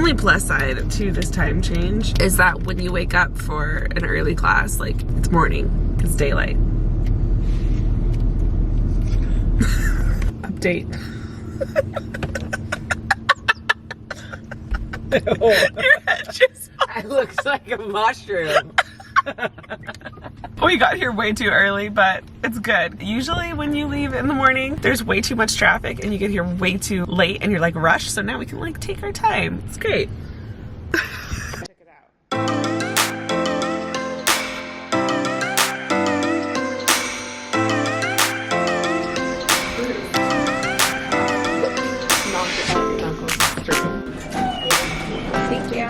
only plus side to this time change is that when you wake up for an early class, like it's morning, it's daylight. Update. Your head just It looks like a mushroom. We got here way too early, but it's good. Usually when you leave in the morning, there's way too much traffic and you get here way too late and you're like rushed. So now we can like take our time. It's great. Check it out. Thank you.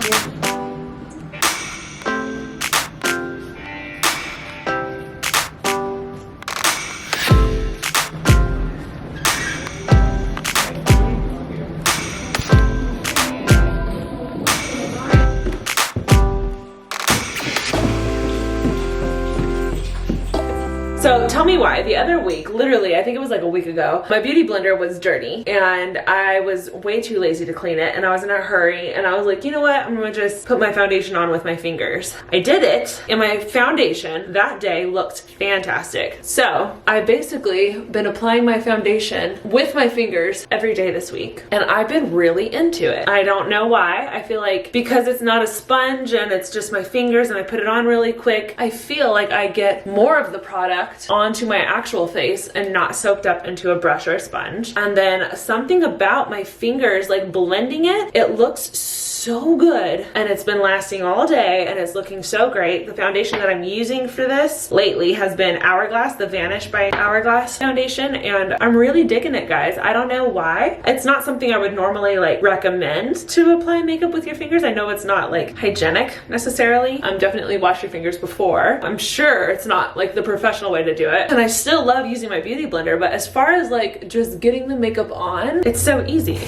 So tell me why. The other week, literally, I think it was like a week ago, my beauty blender was dirty and I was way too lazy to clean it and I was in a hurry and I was like, you know what? I'm gonna just put my foundation on with my fingers. I did it and my foundation that day looked fantastic. So I've basically been applying my foundation with my fingers every day this week and I've been really into it. I don't know why. I feel like because it's not a sponge and it's just my fingers and I put it on really quick, I feel like I get more of the product onto my actual face and not soaked up into a brush or a sponge. And then something about my fingers, like blending it, it looks so good and it's been lasting all day and it's looking so great. The foundation that I'm using for this lately has been Hourglass, the Vanish by Hourglass foundation, and I'm really digging it, guys. I don't know why. It's not something I would normally like recommend to apply makeup with your fingers. I know it's not like hygienic necessarily. Definitely wash your fingers before. I'm sure it's not like the professional way to do it. And I still love using my beauty blender, but as far as like just getting the makeup on, it's so easy.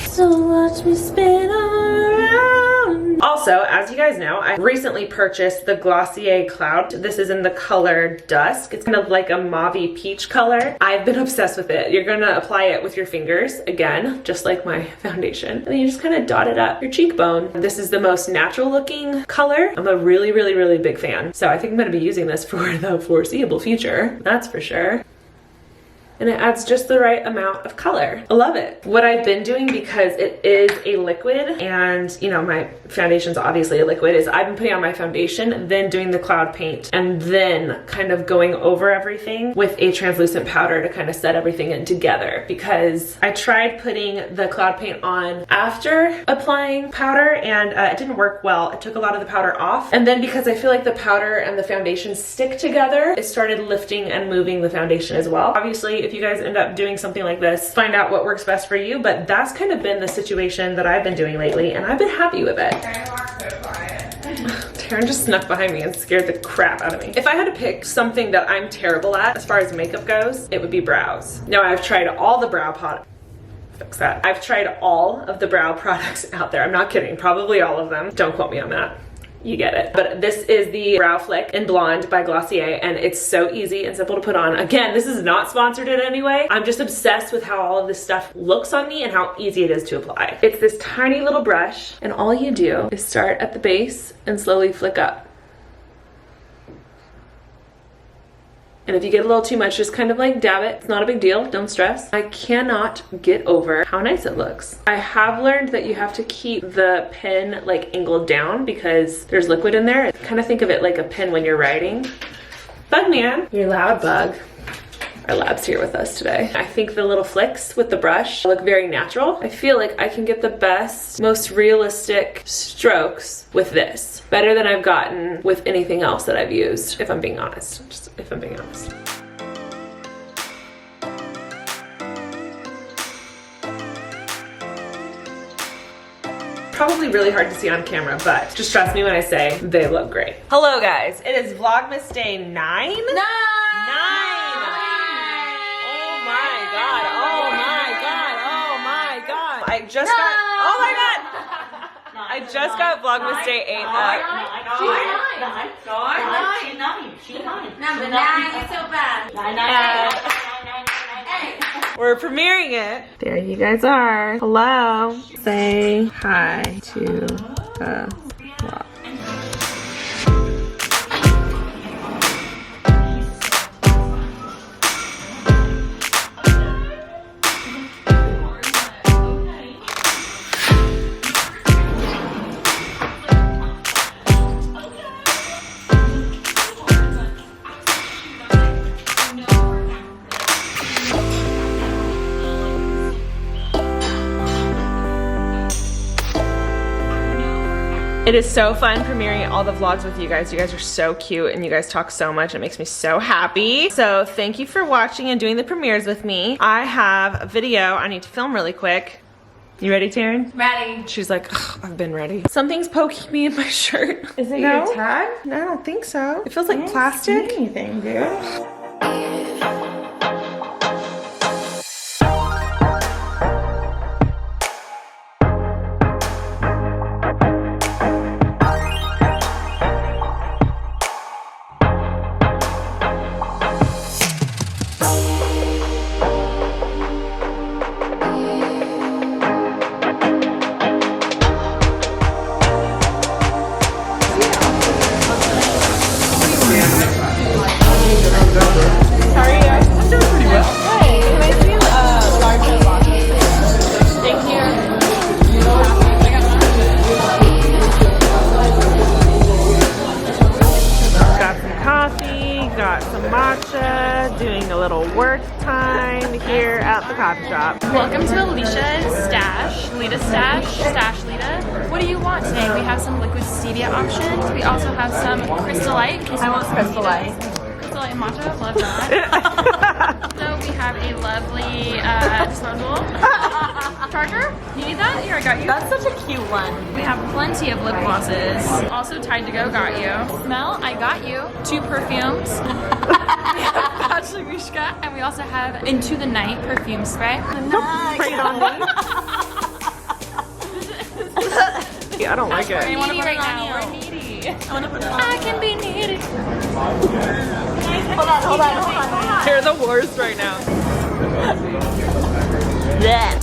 So watch me spin around. Also, as you guys know, I recently purchased the Glossier Cloud. This is in the color Dusk. It's kind of like a mauvey peach color. I've been obsessed with it. You're gonna apply it with your fingers, again, just like my foundation. And then you just kind of dot it up your cheekbone. This is the most natural looking color. I'm a really, really, really big fan. So I think I'm gonna be using this for the foreseeable future. That's for sure. And it adds just the right amount of color. I love it. What I've been doing, because it is a liquid and you know my foundation's obviously a liquid, is I've been putting on my foundation, then doing the cloud paint, and then kind of going over everything with a translucent powder to kind of set everything in together. Because I tried putting the cloud paint on after applying powder and it didn't work well. It took a lot of the powder off. And then because I feel like the powder and the foundation stick together, it started lifting and moving the foundation as well. Obviously, if you guys end up doing something like this, find out what works best for you, but that's kind of been the situation that I've been doing lately and I've been happy with it. Taryn just snuck behind me and scared the crap out of me. If I had to pick something that I'm terrible at as far as makeup goes, it would be brows. Now I've tried all the brow products. Fix that. I've tried all of the brow products out there. I'm not kidding, probably all of them. Don't quote me on that. You get it. But this is the Brow Flick in Blonde by Glossier and it's so easy and simple to put on. Again, this is not sponsored in any way. I'm just obsessed with how all of this stuff looks on me and how easy it is to apply. It's this tiny little brush and all you do is start at the base and slowly flick up. And if you get a little too much, just kind of like dab it. It's not a big deal, don't stress. I cannot get over how nice it looks. I have learned that you have to keep the pen like angled down because there's liquid in there. Kind of think of it like a pen when you're writing. Bugman, you're loud, bug. Our lab's here with us today. I think the little flicks with the brush look very natural. I feel like I can get the best, most realistic strokes with this. Better than I've gotten with anything else that I've used, if I'm being honest. Just if I'm being honest. Probably really hard to see on camera, but just trust me when I say they look great. Hello guys, it is Vlogmas day 9? 9! I just got, oh my god! I just got Vlogmas day 8 up. Number 9 is so bad. We're premiering it. There you guys are. Hello. Say hi to the vlog. It is so fun premiering all the vlogs with you guys. You guys are so cute and you guys talk so much. It makes me so happy. So thank you for watching and doing the premieres with me. I have a video I need to film really quick. You ready, Taryn? Ready. She's like, I've been ready. Something's poking me in my shirt. Is it your tag? No, I don't think so. It feels like plastic. Anything, dude. Doing a little work time here at the coffee shop. Welcome to Alicia's Stash, Lita Stash Lita. What do you want today? We have some liquid stevia options. We also have some Crystal Light. I want Crystal Light. Crystal Light matcha, love that. So we have a lovely disposable charger. You need that? Here, I got you. That's such a cute one. We have plenty of lip glosses. Also Tide to Go got you. Smell, I got you. 2 perfumes. And we also have Into the Night perfume spray. Spray it on me. Yeah, I don't like it. We're needy right now. We're needy. I can be needy. Hold on. They're the worst right now. Yeah.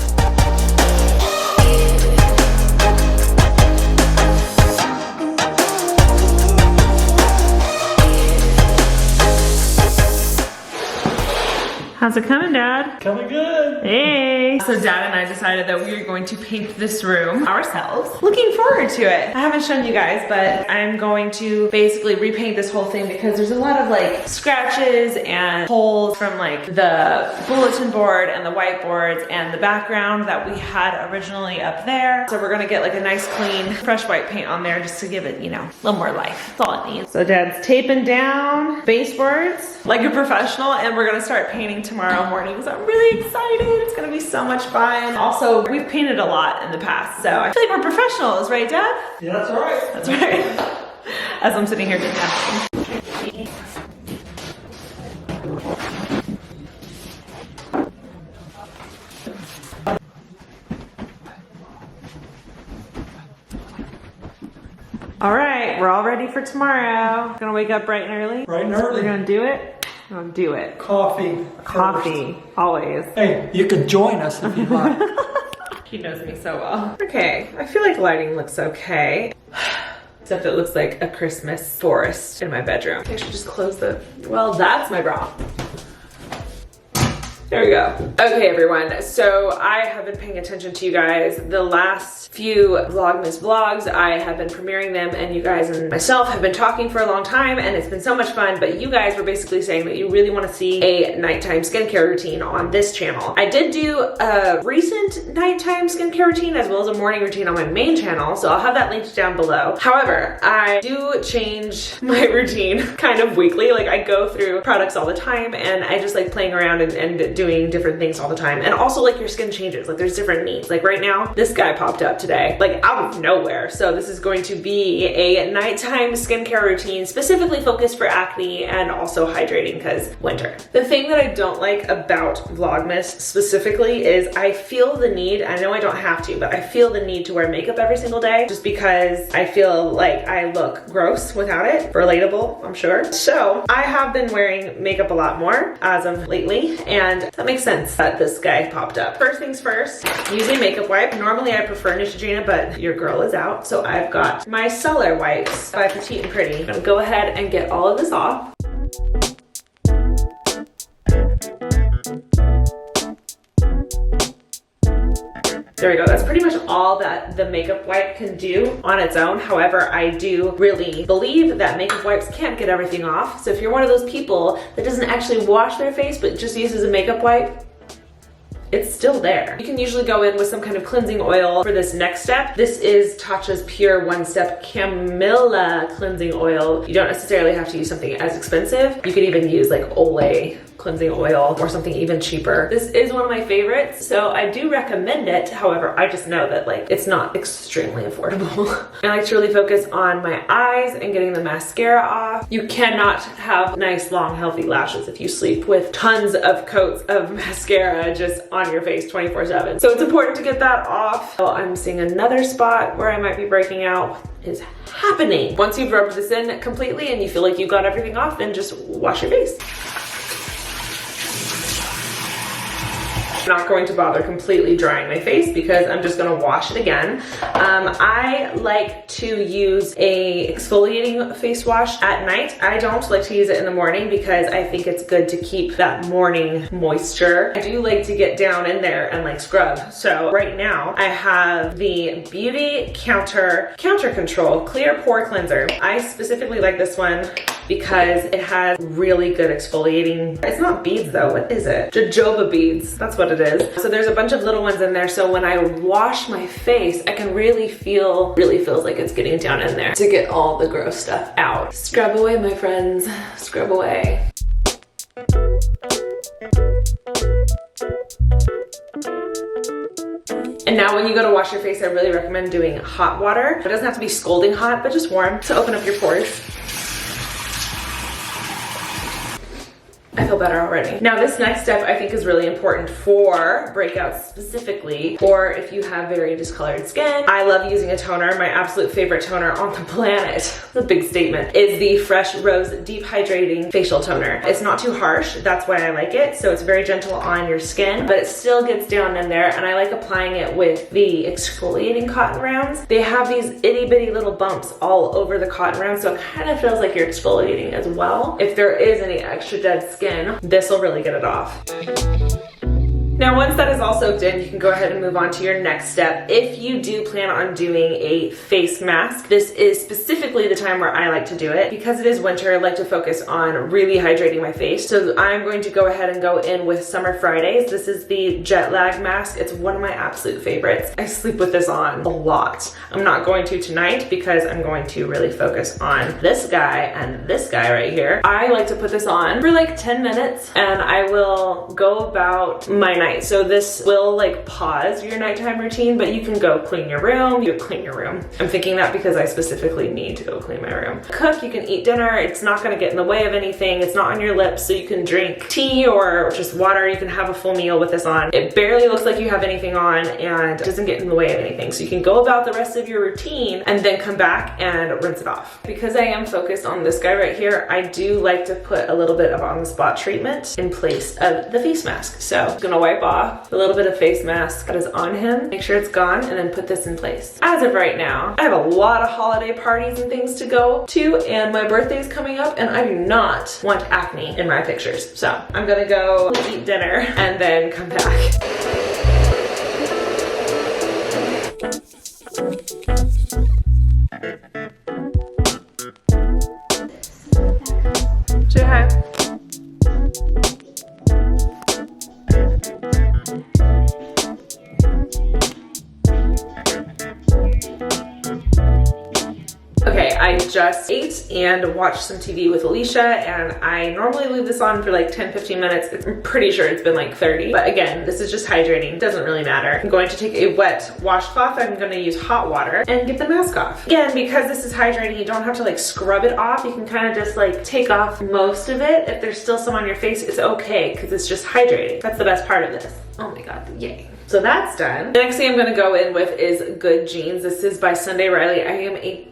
How's it coming, Dad? Coming good. Hey. So Dad and I decided that we are going to paint this room ourselves. Looking forward to it. I haven't shown you guys, but I'm going to basically repaint this whole thing because there's a lot of like scratches and holes from like the bulletin board and the whiteboards and the background that we had originally up there. So we're gonna get like a nice clean, fresh white paint on there just to give it, you know, a little more life. That's all it needs. So Dad's taping down baseboards like a professional, and we're gonna start painting tomorrow morning, so I'm really excited. It's gonna be so much fun. Also, we've painted a lot in the past, so I feel like we're professionals, right, Dad? Yeah, that's right. That's right. As I'm sitting here getting napkins. All right, we're all ready for tomorrow. Gonna wake up bright and early. Bright and early. We're gonna do it. We're gonna do it. Coffee. Coffee, first. always. Hey, you can join us if you like. He knows me so well. Okay, I feel like lighting looks okay. Except it looks like a Christmas forest in my bedroom. I should just close the, well, that's my bra. There we go. Okay, everyone. So I have been paying attention to you guys. The last few Vlogmas vlogs, I have been premiering them, and you guys and myself have been talking for a long time, and it's been so much fun, but you guys were basically saying that you really want to see a nighttime skincare routine on this channel. I did do a recent nighttime skincare routine as well as a morning routine on my main channel, so I'll have that linked down below. However, I do change my routine kind of weekly. Like, I go through products all the time, and I just like playing around and doing different things all the time. And also, like, your skin changes. Like, there's different needs. Like right now, this guy popped up today, like out of nowhere. So this is going to be a nighttime skincare routine specifically focused for acne and also hydrating because winter. The thing that I don't like about Vlogmas specifically is I feel the need, I know I don't have to, but I feel the need to wear makeup every single day just because I feel like I look gross without it. Relatable, I'm sure. So I have been wearing makeup a lot more as of lately, and that makes sense that this guy popped up. First things first, using makeup wipe. Normally I prefer Neutrogena, but your girl is out, so I've got my Cellar wipes by Petite and Pretty. I'm gonna go ahead and get all of this off. There we go. That's pretty much all that the makeup wipe can do on its own. However, I do really believe that makeup wipes can't get everything off. So if you're one of those people that doesn't actually wash their face but just uses a makeup wipe, it's still there. You can usually go in with some kind of cleansing oil for this next step. This is Tatcha's Pure One Step Camilla Cleansing Oil. You don't necessarily have to use something as expensive. You could even use like Olay cleansing oil or something even cheaper. This is one of my favorites, so I do recommend it. However, I just know that like it's not extremely affordable. I like to really focus on my eyes and getting the mascara off. You cannot have nice, long, healthy lashes if you sleep with tons of coats of mascara just on your face 24/7. So it's important to get that off. So I'm seeing another spot where I might be breaking out. What is happening? Once you've rubbed this in completely and you feel like you got everything off, then just wash your face. Not going to bother completely drying my face because I'm just gonna wash it again. I like to use a exfoliating face wash at night. I don't like to use it in the morning because I think it's good to keep that morning moisture. I do like to get down in there and like scrub. So right now I have the Beauty Counter Control Clear Pore Cleanser. I specifically like this one because it has really good exfoliating. It's not beads though, what is it? Jojoba beads, that's what it is. So there's a bunch of little ones in there, so when I wash my face, I can really feels like it's getting down in there to get all the gross stuff out. Scrub away, my friends, scrub away. And now when you go to wash your face, I really recommend doing hot water. It doesn't have to be scalding hot, but just warm to open up your pores. I feel better already. Now this next step I think is really important for breakouts specifically, or if you have very discolored skin. I love using a toner. My absolute favorite toner on the planet, that's a big statement, is the Fresh Rose Deep Hydrating Facial Toner. It's not too harsh, that's why I like it. So it's very gentle on your skin, but it still gets down in there, and I like applying it with the exfoliating cotton rounds. They have these itty bitty little bumps all over the cotton rounds, so it kind of feels like you're exfoliating as well. If there is any extra dead skin, this will really get it off. Now once that is all soaked in, you can go ahead and move on to your next step. If you do plan on doing a face mask, this is specifically the time where I like to do it. Because it is winter, I like to focus on really hydrating my face. So I'm going to go ahead and go in with Summer Fridays. This is the jet lag mask. It's one of my absolute favorites. I sleep with this on a lot. I'm not going to tonight because I'm going to really focus on this guy and this guy right here. I like to put this on for like 10 minutes and I will go about my night. So this will like pause your nighttime routine, but you can go clean your room. You clean your room. I'm thinking that because I specifically need to go clean my room. Cook, you can eat dinner. It's not gonna get in the way of anything. It's not on your lips, so you can drink tea or just water. You can have a full meal with this on. It barely looks like you have anything on and doesn't get in the way of anything. So you can go about the rest of your routine and then come back and rinse it off. Because I am focused on this guy right here, I do like to put a little bit of on-the-spot treatment in place of the face mask. So I'm gonna wipe off a little bit of face mask that is on him, make sure it's gone, and then put this in place. As of right now, I have a lot of holiday parties and things to go to, and my birthday is coming up, and I do not want acne in my pictures. So I'm gonna go eat dinner and then come back. Say hi. Okay, I just ate and watched some TV with Alicia, and I normally leave this on for like 10-15 minutes. I'm pretty sure it's been like 30, but again, this is just hydrating. It doesn't really matter. I'm going to take a wet washcloth. I'm going to use hot water and get the mask off. Again, because this is hydrating, you don't have to like scrub it off. You can kind of just like take off most of it. If there's still some on your face, it's okay because it's just hydrating. That's the best part of this. Oh my God, yay. So that's done. The next thing I'm gonna go in with is Good Jeans. This is by Sunday Riley. I am a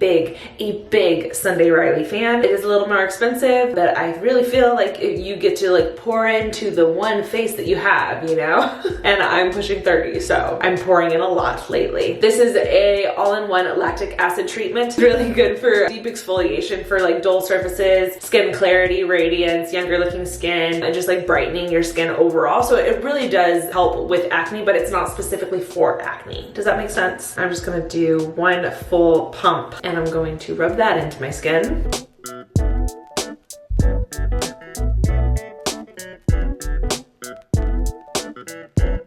big Sunday Riley fan. It is a little more expensive, but I really feel like you get to like pour into the one face that you have, you know? And I'm pushing 30, so I'm pouring in a lot lately. This is a all-in-one lactic acid treatment. It's really good for deep exfoliation for like dull surfaces, skin clarity, radiance, younger looking skin, and just like brightening your skin overall. So it really does help with acne, but it's not specifically for acne. Does that make sense? I'm just gonna do one full pump and I'm going to rub that into my skin.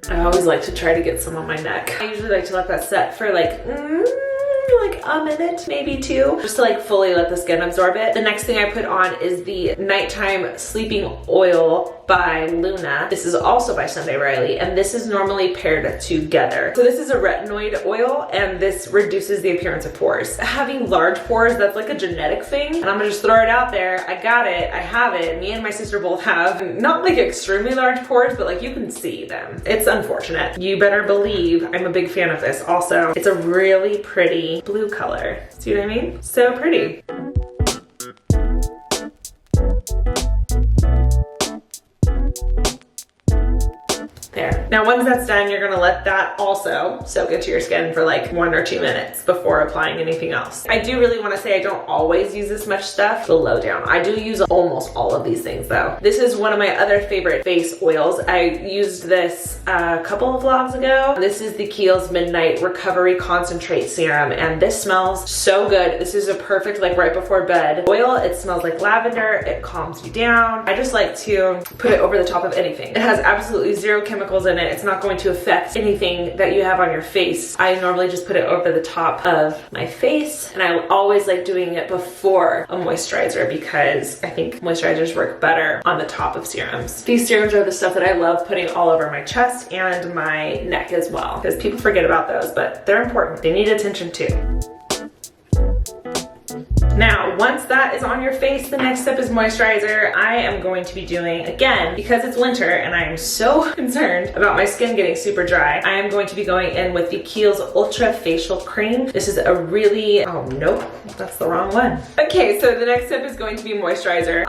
I always like to try to get some on my neck. I usually like to let that set for like a minute, maybe two, just to like fully let the skin absorb it. The next thing I put on is the Nighttime Sleeping Oil by Luna. This is also by Sunday Riley, and this is normally paired together. So this is a retinoid oil, and this reduces the appearance of pores. Having large pores, that's like a genetic thing, and I'm gonna just throw it out there. I got it, I have it. Me and my sister both have not like extremely large pores, but like you can see them. It's unfortunate. You better believe I'm a big fan of this. Also, it's a really pretty blue color. See what I mean? So pretty. There. Now once that's done, you're gonna let that also soak into your skin for like 1 or 2 minutes before applying anything else. I do really wanna say I don't always use this much stuff, the lowdown. I do use almost all of these things though. This is one of my other favorite face oils. I used this a couple of vlogs ago. This is the Kiehl's Midnight Recovery Concentrate Serum, and this smells so good. This is a perfect like right before bed oil. It smells like lavender, it calms you down. I just like to put it over the top of anything. It has absolutely zero chemicals in it. It's not going to affect anything that you have on your face. I normally just put it over the top of my face, and I always like doing it before a moisturizer because I think moisturizers work better on the top of serums. These serums are the stuff that I love putting all over my chest and my neck as well, because people forget about those, but they're important. They need attention too. Now, once that is on your face, the next step is moisturizer. I am going to be doing, again, because it's winter and I am so concerned about my skin getting super dry, I am going to be going in with the Kiehl's Ultra Facial Cream. This is a really, oh nope, that's the wrong one. Okay, so the next step is going to be moisturizer.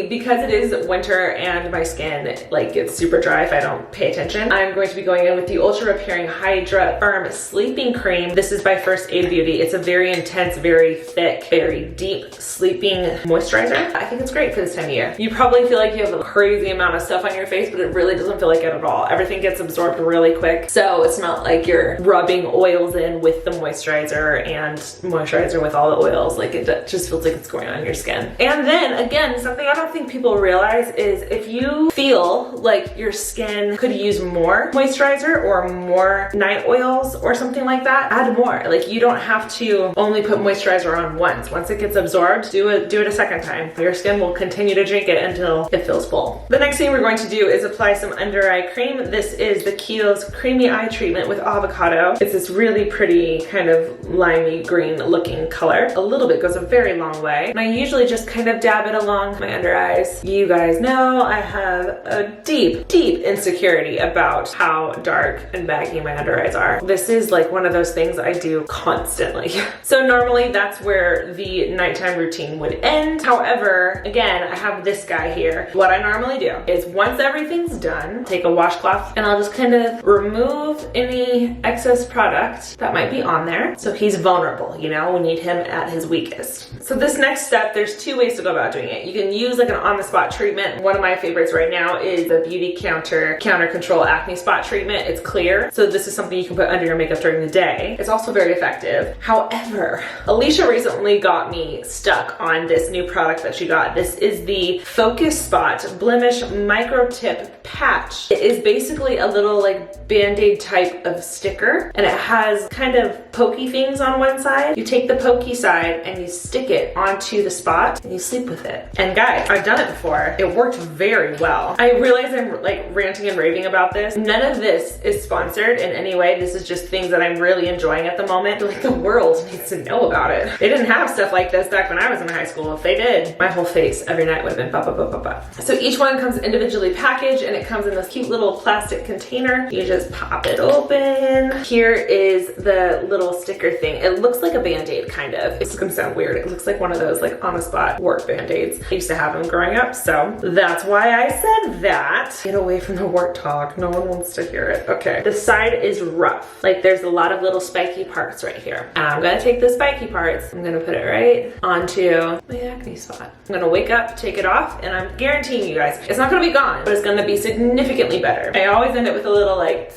Because it is winter and my skin like gets super dry if I don't pay attention, I'm going to be going in with the Ultra Repairing Hydra Firm Sleeping Cream. This is by First Aid Beauty. It's a very intense, very thick, very deep sleeping moisturizer. I think it's great for this time of year. You probably feel like you have a crazy amount of stuff on your face, but it really doesn't feel like it at all. Everything gets absorbed really quick. So it's not like you're rubbing oils in with the moisturizer and moisturizer with all the oils. Like it just feels like it's going on your skin. And then again, something I don't think people realize is if you feel like your skin could use more moisturizer or more night oils or something like that, add more. Like you don't have to only put moisturizer on once. Once it gets absorbed, do it a second time. Your skin will continue to drink it until it feels full. The next thing we're going to do is apply some under eye cream. This is the Kiehl's Creamy Eye Treatment with Avocado. It's this really pretty kind of limey green looking color. A little bit goes a very long way. And I usually just kind of dab it along my under eyes. You guys know I have a deep insecurity about how dark and baggy my under eyes are. This is like one of those things I do constantly. So normally that's where the nighttime routine would end. However, again, I have this guy here. What I normally do is once everything's done, take a washcloth and I'll just kind of remove any excess product that might be on there. So he's vulnerable, you know, we need him at his weakest. So this next step, there's 2 ways to go about doing it. You can use like an on-the-spot treatment. One of my favorites right now is the Beauty Counter Control Acne Spot Treatment. It's clear. So this is something you can put under your makeup during the day. It's also very effective. However, Alicia recently got me stuck on this new product that she got. This is the Focus Spot Blemish Micro Tip Patch. It is basically a little like Band-Aid type of sticker, and it has kind of pokey things on one side. You take the pokey side and you stick it onto the spot and you sleep with it. And guys, I've done it before. It worked very well. I realize I'm like ranting and raving about this. None of this is sponsored in any way. This is just things that I'm really enjoying at the moment. Like, the world needs to know about it. They didn't have stuff like this back when I was in high school. If they did, my whole face every night would have been ba ba ba ba ba. So each one comes individually packaged and it comes in this cute little plastic container. You just pop it open. Here is the little sticker thing. It looks like a Band-Aid kind of. It's gonna sound weird. It looks like one of those like on the spot work Band-Aids. I used to have them growing up, so that's why I said that. Get away from the work talk. No one wants to hear it. Okay. The side is rough. Like, there's a lot of little spiky parts right here. I'm gonna take the spiky parts. I'm gonna put it right onto my acne spot. I'm gonna wake up, take it off, and I'm guaranteeing you guys, it's not gonna be gone, but it's gonna be significantly better. I always end it with a little like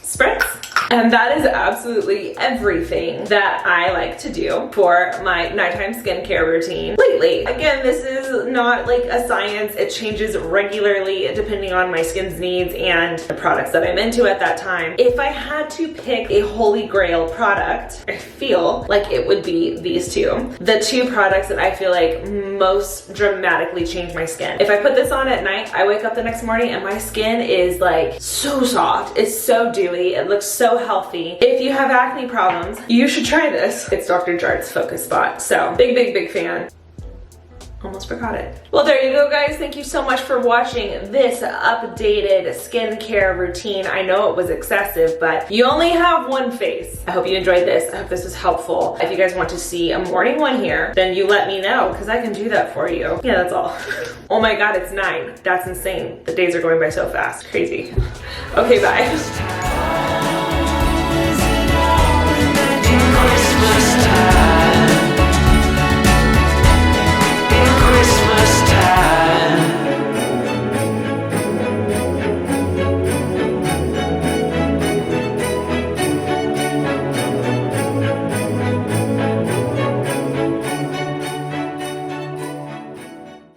spritz. And that is absolutely everything that I like to do for my nighttime skincare routine lately. Again, this is not like a science. It changes regularly depending on my skin's needs and the products that I'm into at that time. If I had to pick a holy grail product, I feel like it would be these two. The two products that I feel like most dramatically change my skin. If I put this on at night, I wake up the next morning and my skin is like so soft. It's so dewy. It looks so healthy. If you have acne problems, you should try this. It's Dr. Jart's Focus Spot. So big fan. Almost forgot it. Well, there you go, guys. Thank you so much for watching this updated skincare routine. I know it was excessive, but you only have one face. I hope you enjoyed this. I hope this was helpful. If you guys want to see a morning one here, then you let me know, because I can do that for you. Yeah, that's all. Oh my God, it's 9. That's insane. The days are going by so fast. Crazy. Okay, bye.